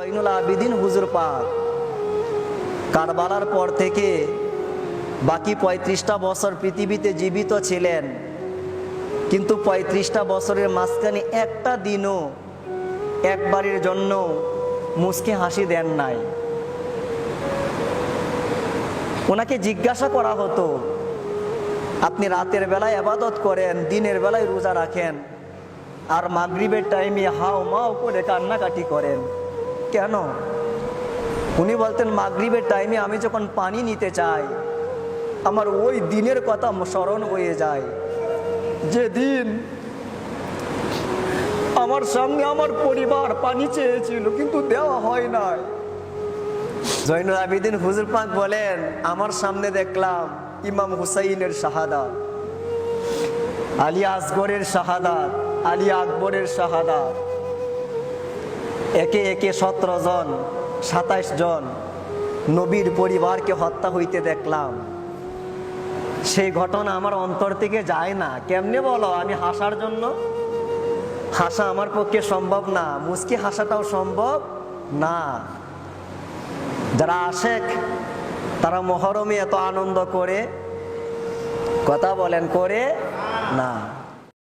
জয়নুল আবেদিন হুজুর পাক কারবালার পর থেকে বাকি ৩৫টা বছর পৃথিবীতে জীবিত ছিলেন, কিন্তু ৩৫টা বছরের মাঝখানে একটা দিনও একবারের জন্য মুচকি হাসি দেন নাই। ওনাকে জিজ্ঞাসা করা হতো, আপনি রাতের বেলায় ইবাদত করেন, দিনের বেলায় রোজা রাখেন, আর মাগরিবের টাইমে হাও মাও করে কান্নাকাটি করেন কেন? উনি বলতেন, মাগরিবের টাইমে আমি যখন পানি নিতে চাই, আমার ওই দিনের কথা স্মরণ হয়ে যায়, যেদিন আমার সামনে আমার পরিবার পানি চেয়েছিল কিন্তু দেওয়া হয় নাই। জয়নুল আবেদিন হুজুর পাক বলেন, আমার সামনে দেখলাম ইমাম হুসাইনের শাহাদাত, আলী আসগরের শাহাদাত, আলী আকবরের শাহাদাত, একে একে 17 জন 27 জন নবীর পরিবারকে হত্যা হইতে দেখলাম। সেই ঘটনা আমার অন্তর থেকে যায় না। কেমনে বলো? আমি হাসার জন্য, হাসা আমার পক্ষে সম্ভব না, মুচকি হাসাটাও সম্ভব না। যারা আশেক তারা মহরমে এত আনন্দ করে, কথা বলেন, করে না।